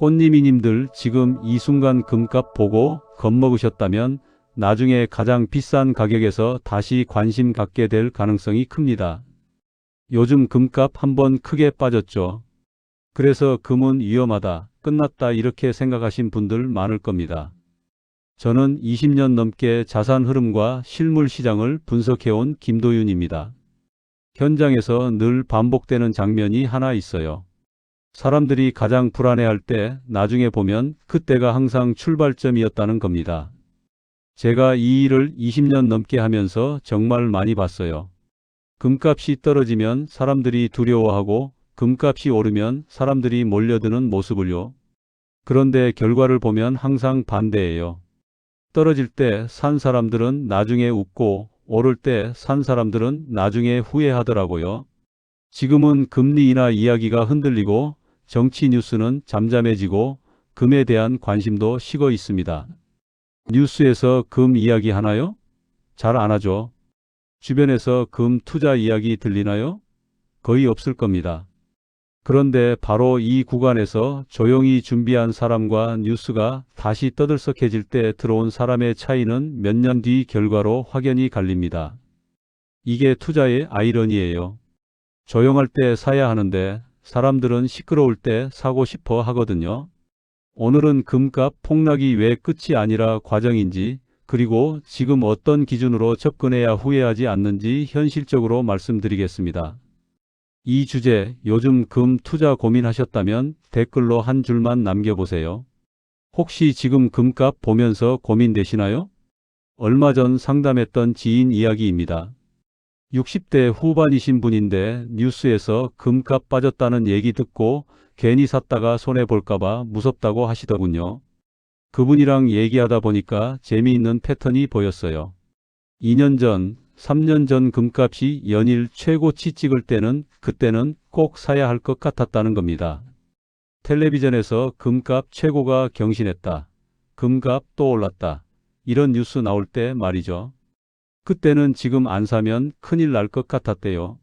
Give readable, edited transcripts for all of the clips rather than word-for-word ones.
꽃님이님들 지금 이 순간 금값 보고 겁먹으셨다면 나중에 가장 비싼 가격에서 다시 관심 갖게 될 가능성이 큽니다. 요즘 금값 한번 크게 빠졌죠. 그래서 금은 위험하다, 끝났다 이렇게 생각하신 분들 많을 겁니다. 저는 20년 넘게 자산 흐름과 실물 시장을 분석해온 김도윤입니다. 현장에서 늘 반복되는 장면이 하나 있어요. 사람들이 가장 불안해할 때 나중에 보면 그때가 항상 출발점이었다는 겁니다. 제가 이 일을 20년 넘게 하면서 정말 많이 봤어요. 금값이 떨어지면 사람들이 두려워하고 금값이 오르면 사람들이 몰려드는 모습을요. 그런데 결과를 보면 항상 반대예요. 떨어질 때 산 사람들은 나중에 웃고 오를 때 산 사람들은 나중에 후회하더라고요. 지금은 금리 인하 이야기가 흔들리고 정치 뉴스는 잠잠해지고 금에 대한 관심도 식어 있습니다. 뉴스에서 금 이야기 하나요? 잘 안 하죠. 주변에서 금 투자 이야기 들리나요? 거의 없을 겁니다. 그런데 바로 이 구간에서 조용히 준비한 사람과 뉴스가 다시 떠들썩해질 때 들어온 사람의 차이는 몇 년 뒤 결과로 확연히 갈립니다. 이게 투자의 아이러니예요. 조용할 때 사야 하는데 사람들은 시끄러울 때 사고 싶어 하거든요. 오늘은 금값 폭락이 왜 끝이 아니라 과정인지, 그리고 지금 어떤 기준으로 접근해야 후회하지 않는지 현실적으로 말씀드리겠습니다. 이 주제, 요즘 금 투자 고민하셨다면 댓글로 한 줄만 남겨보세요. 혹시 지금 금값 보면서 고민되시나요? 얼마 전 상담했던 지인 이야기입니다. 60대 후반이신 분인데 뉴스에서 금값 빠졌다는 얘기 듣고 괜히 샀다가 손해볼까봐 무섭다고 하시더군요. 그분이랑 얘기하다 보니까 재미있는 패턴이 보였어요. 2년 전, 3년 전 금값이 연일 최고치 찍을 때는 그때는 꼭 사야 할 것 같았다는 겁니다. 텔레비전에서 금값 최고가 경신했다. 금값 또 올랐다. 이런 뉴스 나올 때 말이죠. 그때는 지금 안 사면 큰일 날 것 같았대요.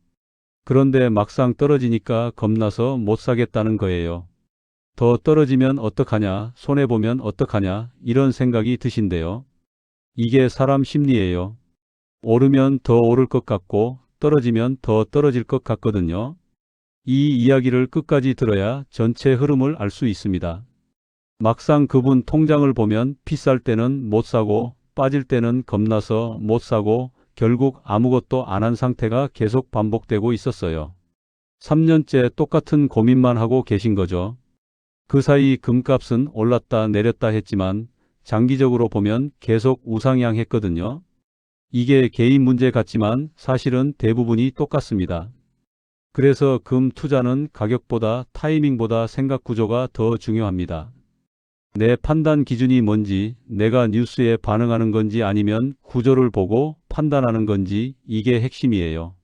그런데 막상 떨어지니까 겁나서 못 사겠다는 거예요. 더 떨어지면 어떡하냐, 손해보면 어떡하냐 이런 생각이 드신대요. 이게 사람 심리예요. 오르면 더 오를 것 같고 떨어지면 더 떨어질 것 같거든요. 이 이야기를 끝까지 들어야 전체 흐름을 알 수 있습니다. 막상 그분 통장을 보면 비쌀 때는 못 사고 빠질 때는 겁나서 못 사고 결국 아무것도 안 한 상태가 계속 반복되고 있었어요. 3년째 똑같은 고민만 하고 계신 거죠. 그 사이 금값은 올랐다 내렸다 했지만 장기적으로 보면 계속 우상향했거든요. 이게 개인 문제 같지만 사실은 대부분이 똑같습니다. 그래서 금 투자는 가격보다 타이밍보다 생각 구조가 더 중요합니다. 내 판단 기준이 뭔지, 내가 뉴스에 반응하는 건지 아니면 구조를 보고 판단하는 건지, 이게 핵심이에요.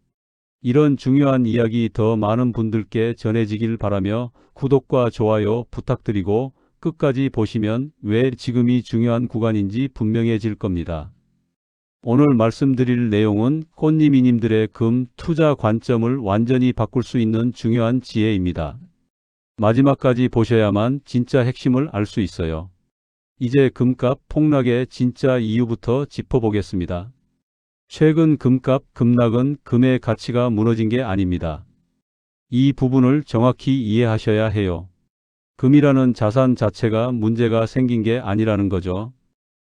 이런 중요한 이야기 더 많은 분들께 전해지길 바라며 구독과 좋아요 부탁드리고 끝까지 보시면 왜 지금이 중요한 구간인지 분명해질 겁니다. 오늘 말씀드릴 내용은 꽃님이님들의 금 투자 관점을 완전히 바꿀 수 있는 중요한 지혜입니다. 마지막까지 보셔야만 진짜 핵심을 알 수 있어요. 이제 금값 폭락의 진짜 이유부터 짚어보겠습니다. 최근 금값 급락은 금의 가치가 무너진 게 아닙니다. 이 부분을 정확히 이해하셔야 해요. 금이라는 자산 자체가 문제가 생긴 게 아니라는 거죠.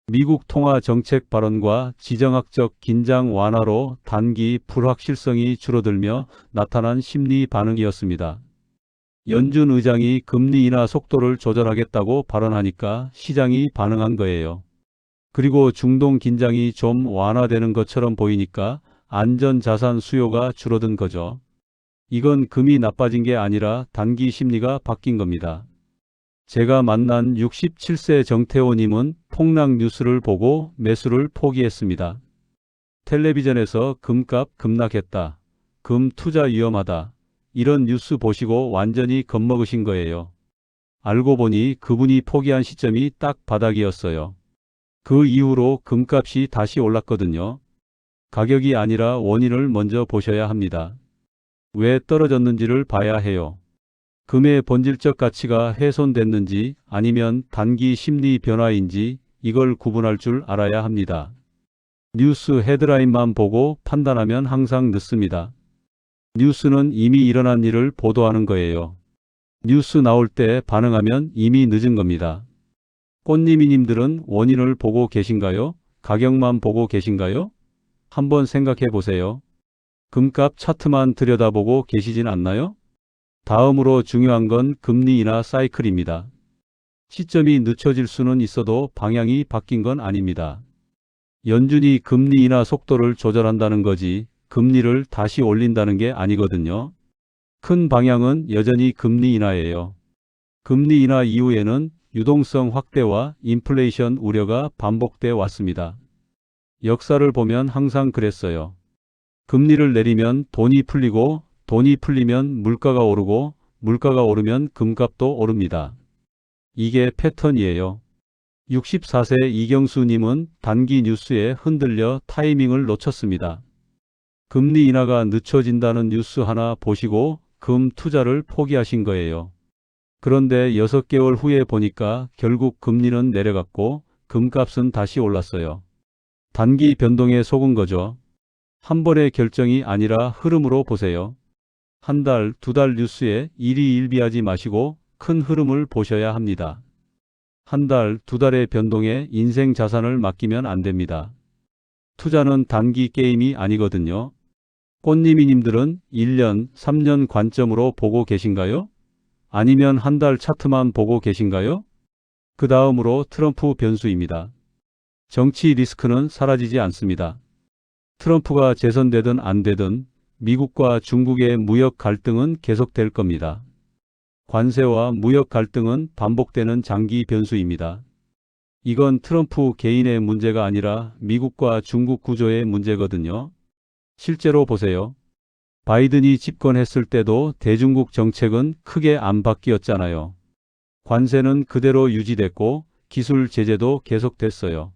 미국 통화 정책 발언과 지정학적 긴장 완화로 단기 불확실성이 줄어들며 나타난 심리 반응이었습니다. 연준 의장이 금리 인하 속도를 조절하겠다고 발언하니까 시장이 반응한 거예요. 그리고 중동 긴장이 좀 완화되는 것처럼 보이니까 안전자산 수요가 줄어든 거죠. 이건 금이 나빠진 게 아니라 단기 심리가 바뀐 겁니다. 제가 만난 67세 정태호님은 폭락 뉴스를 보고 매수를 포기했습니다. 텔레비전에서 금값 급락했다. 금 투자 위험하다. 이런 뉴스 보시고 완전히 겁먹으신 거예요. 알고 보니 그분이 포기한 시점이 딱 바닥이었어요. 그 이후로 금값이 다시 올랐거든요. 가격이 아니라 원인을 먼저 보셔야 합니다. 왜 떨어졌는지를 봐야 해요. 금의 본질적 가치가 훼손됐는지 아니면 단기 심리 변화인지 이걸 구분할 줄 알아야 합니다. 뉴스 헤드라인만 보고 판단하면 항상 늦습니다. 뉴스는 이미 일어난 일을 보도하는 거예요. 뉴스 나올 때 반응하면 이미 늦은 겁니다. 꽃님이님들은 원인을 보고 계신가요? 가격만 보고 계신가요? 한번 생각해 보세요. 금값 차트만 들여다보고 계시진 않나요? 다음으로 중요한 건 금리 인하 사이클입니다. 시점이 늦춰질 수는 있어도 방향이 바뀐 건 아닙니다. 연준이 금리 인하 속도를 조절한다는 거지 금리를 다시 올린다는 게 아니거든요. 큰 방향은 여전히 금리 인하예요. 금리 인하 이후에는 유동성 확대와 인플레이션 우려가 반복돼 왔습니다. 역사를 보면 항상 그랬어요. 금리를 내리면 돈이 풀리고 돈이 풀리면 물가가 오르고 물가가 오르면 금값도 오릅니다. 이게 패턴이에요. 64세 이경수님은 단기 뉴스에 흔들려 타이밍을 놓쳤습니다. 금리 인하가 늦춰진다는 뉴스 하나 보시고 금 투자를 포기하신 거예요. 그런데 6개월 후에 보니까 결국 금리는 내려갔고 금값은 다시 올랐어요. 단기 변동에 속은 거죠. 한 번의 결정이 아니라 흐름으로 보세요. 한 달, 2달 뉴스에 일희일비하지 마시고 큰 흐름을 보셔야 합니다. 한 달, 2달의 변동에 인생 자산을 맡기면 안 됩니다. 투자는 단기 게임이 아니거든요. 꽃님이님들은 1년, 3년 관점으로 보고 계신가요? 아니면 한 달 차트만 보고 계신가요? 그 다음으로 트럼프 변수입니다. 정치 리스크는 사라지지 않습니다. 트럼프가 재선되든 안 되든 미국과 중국의 무역 갈등은 계속될 겁니다. 관세와 무역 갈등은 반복되는 장기 변수입니다. 이건 트럼프 개인의 문제가 아니라 미국과 중국 구조의 문제거든요. 실제로 보세요. 바이든이 집권했을 때도 대중국 정책은 크게 안 바뀌었잖아요. 관세는 그대로 유지됐고 기술 제재도 계속됐어요.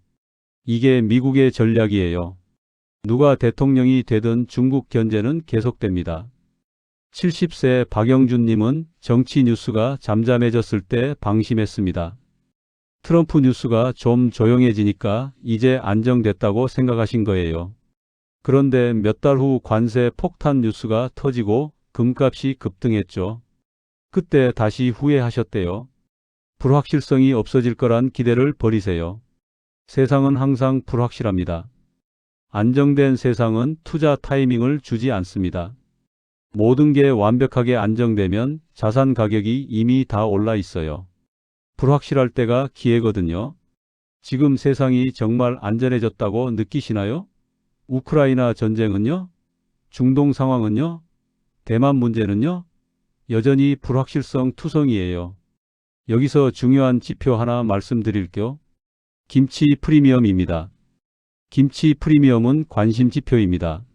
이게 미국의 전략이에요. 누가 대통령이 되든 중국 견제는 계속됩니다. 70세 박영준님은 정치 뉴스가 잠잠해졌을 때 방심했습니다. 트럼프 뉴스가 좀 조용해지니까 이제 안정됐다고 생각하신 거예요. 그런데 몇 달 후 관세 폭탄 뉴스가 터지고 금값이 급등했죠. 그때 다시 후회하셨대요. 불확실성이 없어질 거란 기대를 버리세요. 세상은 항상 불확실합니다. 안정된 세상은 투자 타이밍을 주지 않습니다. 모든 게 완벽하게 안정되면 자산 가격이 이미 다 올라 있어요. 불확실할 때가 기회거든요. 지금 세상이 정말 안전해졌다고 느끼시나요? 우크라이나 전쟁은요? 중동 상황은요? 대만 문제는요? 여전히 불확실성 투성이에요. 여기서 중요한 지표 하나 말씀드릴게요. 김치 프리미엄입니다. 김치 프리미엄은 관심 지표입니다.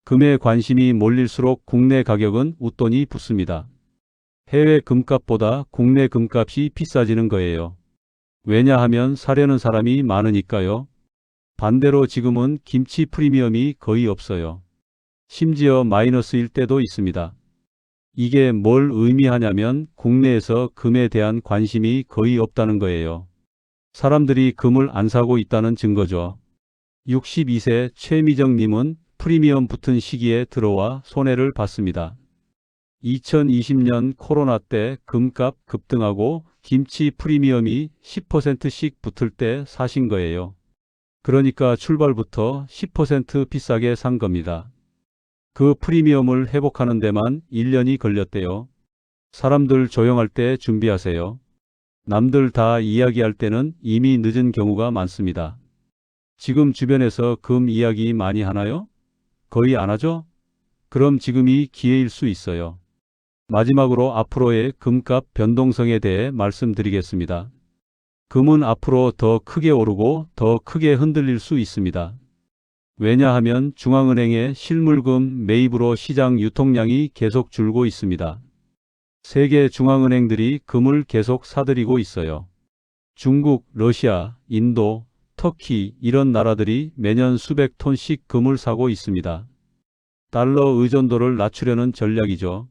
금에 관심이 몰릴수록 국내 가격은 웃돈이 붙습니다. 해외 금값보다 국내 금값이 비싸지는 거예요. 왜냐하면 사려는 사람이 많으니까요. 반대로 지금은 김치 프리미엄이 거의 없어요. 심지어 마이너스일 때도 있습니다. 이게 뭘 의미하냐면 국내에서 금에 대한 관심이 거의 없다는 거예요. 사람들이 금을 안 사고 있다는 증거죠. 62세 최미정님은 프리미엄 붙은 시기에 들어와 손해를 봤습니다. 2020년 코로나 때 금값 급등하고 김치 프리미엄이 10%씩 붙을 때 사신 거예요. 그러니까 출발부터 10% 비싸게 산 겁니다. 그 프리미엄을 회복하는 데만 1년이 걸렸대요. 사람들 조용할 때 준비하세요. 남들 다 이야기할 때는 이미 늦은 경우가 많습니다. 지금 주변에서 금 이야기 많이 하나요? 거의 안 하죠? 그럼 지금이 기회일 수 있어요. 마지막으로 앞으로의 금값 변동성에 대해 말씀드리겠습니다. 금은 앞으로 더 크게 오르고 더 크게 흔들릴 수 있습니다. 왜냐하면 중앙은행의 실물금 매입으로 시장 유통량이 계속 줄고 있습니다. 세계 중앙은행들이 금을 계속 사들이고 있어요. 중국, 러시아, 인도, 터키 이런 나라들이 매년 수백 톤씩 금을 사고 있습니다. 달러 의존도를 낮추려는 전략이죠.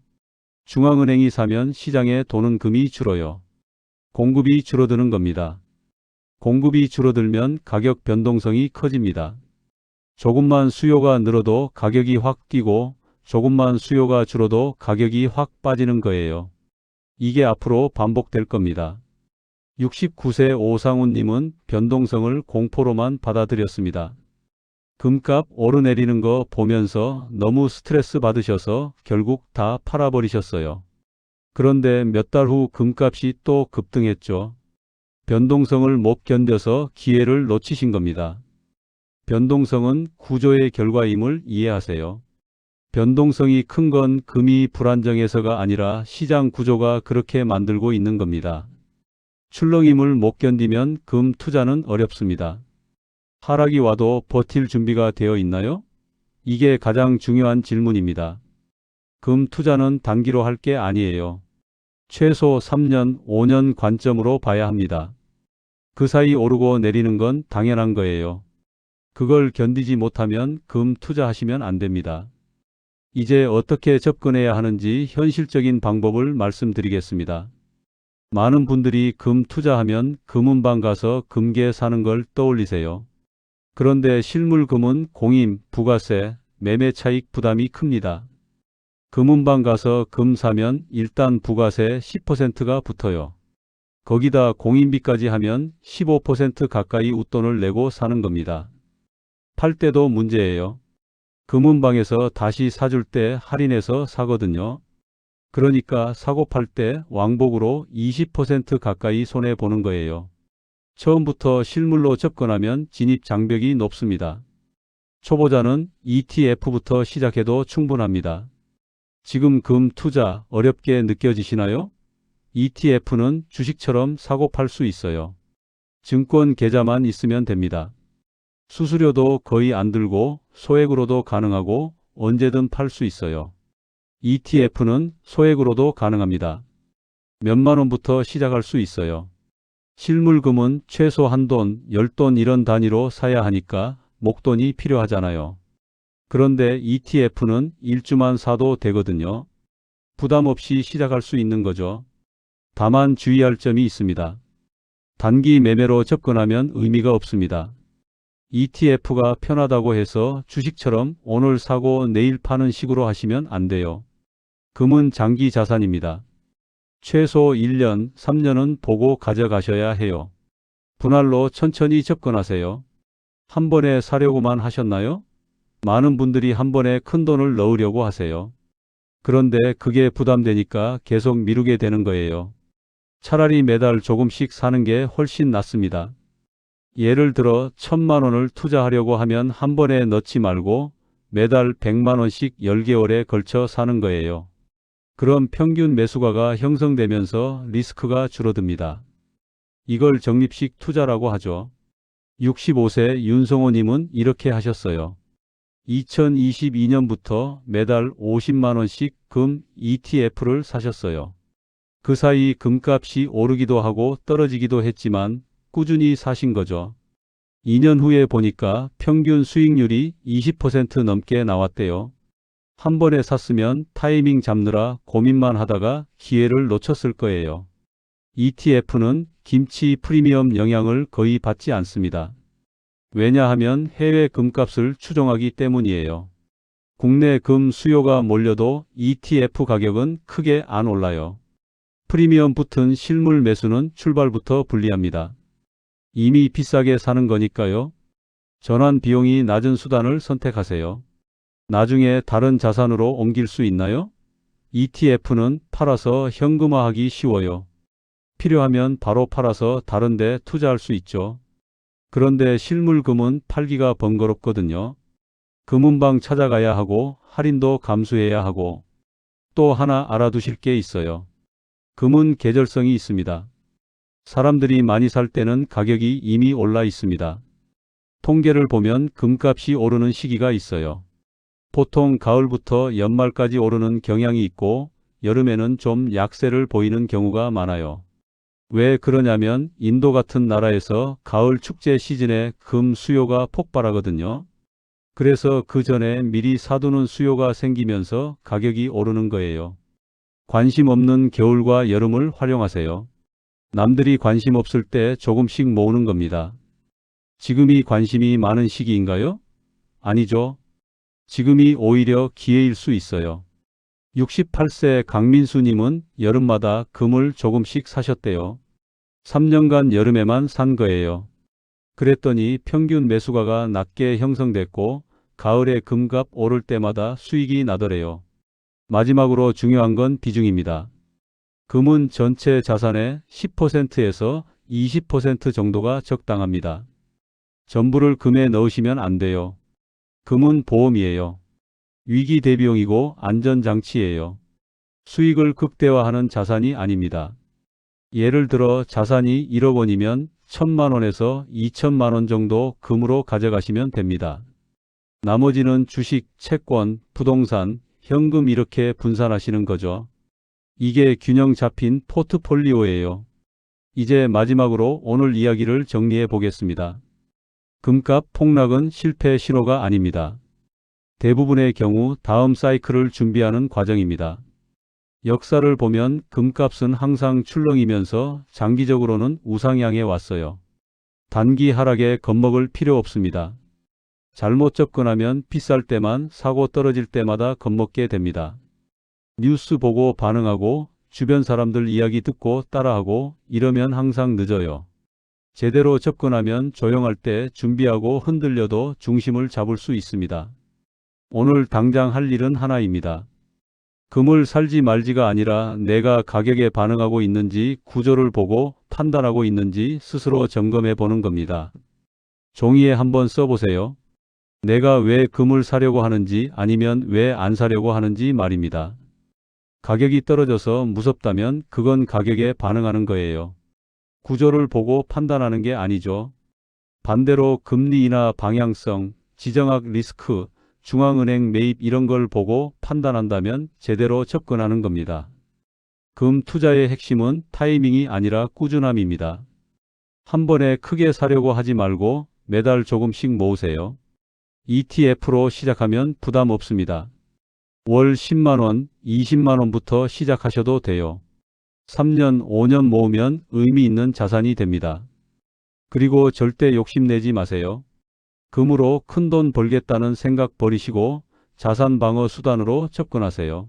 중앙은행이 사면 시장에 도는 금이 줄어요. 공급이 줄어드는 겁니다. 공급이 줄어들면 가격 변동성이 커집니다. 조금만 수요가 늘어도 가격이 확 뛰고 조금만 수요가 줄어도 가격이 확 빠지는 거예요. 이게 앞으로 반복될 겁니다. 69세 오상훈님은 변동성을 공포로만 받아들였습니다. 금값 오르내리는 거 보면서 너무 스트레스 받으셔서 결국 다 팔아버리셨어요. 그런데 몇 달 후 금값이 또 급등했죠. 변동성을 못 견뎌서 기회를 놓치신 겁니다. 변동성은 구조의 결과임을 이해하세요. 변동성이 큰 건 금이 불안정해서가 아니라 시장 구조가 그렇게 만들고 있는 겁니다. 출렁임을 못 견디면 금 투자는 어렵습니다. 하락이 와도 버틸 준비가 되어 있나요? 이게 가장 중요한 질문입니다. 금 투자는 단기로 할 게 아니에요. 최소 3년, 5년 관점으로 봐야 합니다. 그 사이 오르고 내리는 건 당연한 거예요. 그걸 견디지 못하면 금 투자하시면 안 됩니다. 이제 어떻게 접근해야 하는지 현실적인 방법을 말씀드리겠습니다. 많은 분들이 금 투자하면 금은방 가서 금괴 사는 걸 떠올리세요. 그런데 실물 금은 공임, 부가세, 매매 차익 부담이 큽니다. 금은방 가서 금 사면 일단 부가세 10%가 붙어요. 거기다 공임비까지 하면 15% 가까이 웃돈을 내고 사는 겁니다. 팔 때도 문제예요. 금은방에서 다시 사줄 때 할인해서 사거든요. 그러니까 사고 팔 때 왕복으로 20% 가까이 손해보는 거예요. 처음부터 실물로 접근하면 진입 장벽이 높습니다. 초보자는 ETF부터 시작해도 충분합니다. 지금 금 투자 어렵게 느껴지시나요? ETF는 주식처럼 사고 팔 수 있어요. 증권 계좌만 있으면 됩니다. 수수료도 거의 안 들고 소액으로도 가능하고 언제든 팔 수 있어요. ETF는 소액으로도 가능합니다. 몇만 원부터 시작할 수 있어요. 실물금은 최소 한돈, 10돈 이런 단위로 사야 하니까 목돈이 필요하잖아요. 그런데 ETF는 일주만 사도 되거든요. 부담 없이 시작할 수 있는 거죠. 다만 주의할 점이 있습니다. 단기 매매로 접근하면 의미가 없습니다. ETF가 편하다고 해서 주식처럼 오늘 사고 내일 파는 식으로 하시면 안 돼요. 금은 장기 자산입니다. 최소 1년, 3년은 보고 가져가셔야 해요. 분할로 천천히 접근하세요. 한 번에 사려고만 하셨나요? 많은 분들이 한 번에 큰 돈을 넣으려고 하세요. 그런데 그게 부담되니까 계속 미루게 되는 거예요. 차라리 매달 조금씩 사는 게 훨씬 낫습니다. 예를 들어 1,000만 원을 투자하려고 하면 한 번에 넣지 말고 매달 100만 원씩 10개월에 걸쳐 사는 거예요. 그럼 평균 매수가가 형성되면서 리스크가 줄어듭니다. 이걸 적립식 투자라고 하죠. 65세 윤성호님은 이렇게 하셨어요. 2022년부터 매달 50만 원씩 금 ETF를 사셨어요. 그 사이 금값이 오르기도 하고 떨어지기도 했지만 꾸준히 사신 거죠. 2년 후에 보니까 평균 수익률이 20% 넘게 나왔대요. 한 번에 샀으면 타이밍 잡느라 고민만 하다가 기회를 놓쳤을 거예요. ETF는 김치 프리미엄 영향을 거의 받지 않습니다. 왜냐하면 해외 금값을 추종하기 때문이에요. 국내 금 수요가 몰려도 ETF 가격은 크게 안 올라요. 프리미엄 붙은 실물 매수는 출발부터 불리합니다. 이미 비싸게 사는 거니까요. 전환 비용이 낮은 수단을 선택하세요. 나중에 다른 자산으로 옮길 수 있나요? ETF는 팔아서 현금화하기 쉬워요. 필요하면 바로 팔아서 다른 데 투자할 수 있죠. 그런데 실물금은 팔기가 번거롭거든요. 금은방 찾아가야 하고 할인도 감수해야 하고 또 하나 알아두실 게 있어요. 금은 계절성이 있습니다. 사람들이 많이 살 때는 가격이 이미 올라 있습니다. 통계를 보면 금값이 오르는 시기가 있어요. 보통 가을부터 연말까지 오르는 경향이 있고 여름에는 좀 약세를 보이는 경우가 많아요. 왜 그러냐면 인도 같은 나라에서 가을 축제 시즌에 금 수요가 폭발하거든요. 그래서 그 전에 미리 사두는 수요가 생기면서 가격이 오르는 거예요. 관심 없는 겨울과 여름을 활용하세요. 남들이 관심 없을 때 조금씩 모으는 겁니다. 지금이 관심이 많은 시기인가요? 아니죠. 지금이 오히려 기회일 수 있어요. 68세 강민수님은 여름마다 금을 조금씩 사셨대요. 3년간 여름에만 산 거예요. 그랬더니 평균 매수가가 낮게 형성됐고 가을에 금값 오를 때마다 수익이 나더래요. 마지막으로 중요한 건 비중입니다. 금은 전체 자산의 10%에서 20% 정도가 적당합니다. 전부를 금에 넣으시면 안 돼요. 금은 보험이에요. 위기 대비용이고 안전장치예요. 수익을 극대화하는 자산이 아닙니다. 예를 들어 자산이 1억 원이면 1,000만 원에서 2천만 원 정도 금으로 가져가시면 됩니다. 나머지는 주식, 채권, 부동산, 현금 이렇게 분산하시는 거죠. 이게 균형 잡힌 포트폴리오예요. 이제 마지막으로 오늘 이야기를 정리해 보겠습니다. 금값 폭락은 실패 신호가 아닙니다. 대부분의 경우 다음 사이클을 준비하는 과정입니다. 역사를 보면 금값은 항상 출렁이면서 장기적으로는 우상향해 왔어요. 단기 하락에 겁먹을 필요 없습니다. 잘못 접근하면 비쌀 때만 사고 떨어질 때마다 겁먹게 됩니다. 뉴스 보고 반응하고 주변 사람들 이야기 듣고 따라하고 이러면 항상 늦어요. 제대로 접근하면 조용할 때 준비하고 흔들려도 중심을 잡을 수 있습니다. 오늘 당장 할 일은 하나입니다. 금을 살지 말지가 아니라 내가 가격에 반응하고 있는지 구조를 보고 판단하고 있는지 스스로 점검해 보는 겁니다. 종이에 한번 써보세요. 내가 왜 금을 사려고 하는지 아니면 왜 안 사려고 하는지 말입니다. 가격이 떨어져서 무섭다면 그건 가격에 반응하는 거예요. 구조를 보고 판단하는 게 아니죠. 반대로 금리 인하 방향성, 지정학 리스크, 중앙은행 매입 이런 걸 보고 판단한다면 제대로 접근하는 겁니다. 금 투자의 핵심은 타이밍이 아니라 꾸준함입니다. 한 번에 크게 사려고 하지 말고 매달 조금씩 모으세요. ETF로 시작하면 부담 없습니다. 월 10만원, 20만원부터 시작하셔도 돼요. 3년, 5년 모으면 의미 있는 자산이 됩니다. 그리고 절대 욕심내지 마세요. 금으로 큰돈 벌겠다는 생각 버리시고 자산 방어 수단으로 접근하세요.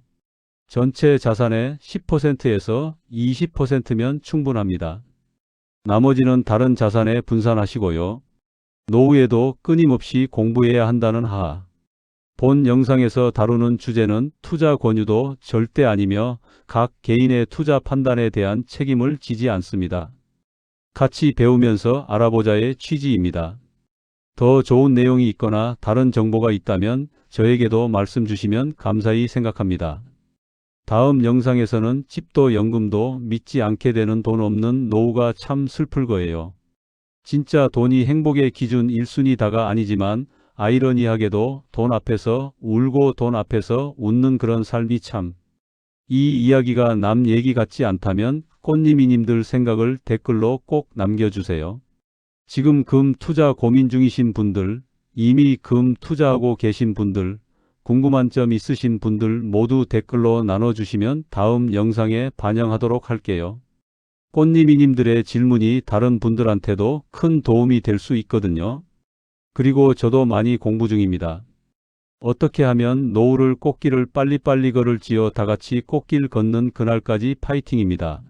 전체 자산의 10%에서 20%면 충분합니다. 나머지는 다른 자산에 분산하시고요. 노후에도 끊임없이 공부해야 한다는 하하. 본 영상에서 다루는 주제는 투자 권유도 절대 아니며 각 개인의 투자 판단에 대한 책임을 지지 않습니다. 같이 배우면서 알아보자의 취지입니다. 더 좋은 내용이 있거나 다른 정보가 있다면 저에게도 말씀 주시면 감사히 생각합니다. 다음 영상에서는 집도 연금도 믿지 않게 되는 돈 없는 노후가 참 슬플 거예요. 진짜 돈이 행복의 기준 1순위다가 아니지만 아이러니하게도 돈 앞에서 울고 돈 앞에서 웃는 그런 삶이 참. 이 이야기가 남 얘기 같지 않다면 꽃님이님들 생각을 댓글로 꼭 남겨주세요. 지금 금 투자 고민 중이신 분들, 이미 금 투자하고 계신 분들, 궁금한 점 있으신 분들 모두 댓글로 나눠주시면 다음 영상에 반영하도록 할게요. 꽃님이님들의 질문이 다른 분들한테도 큰 도움이 될 수 있거든요. 그리고 저도 많이 공부 중입니다. 어떻게 하면 노후를 꽃길을 빨리빨리 걸을지요. 다같이 꽃길 걷는 그날까지 파이팅입니다.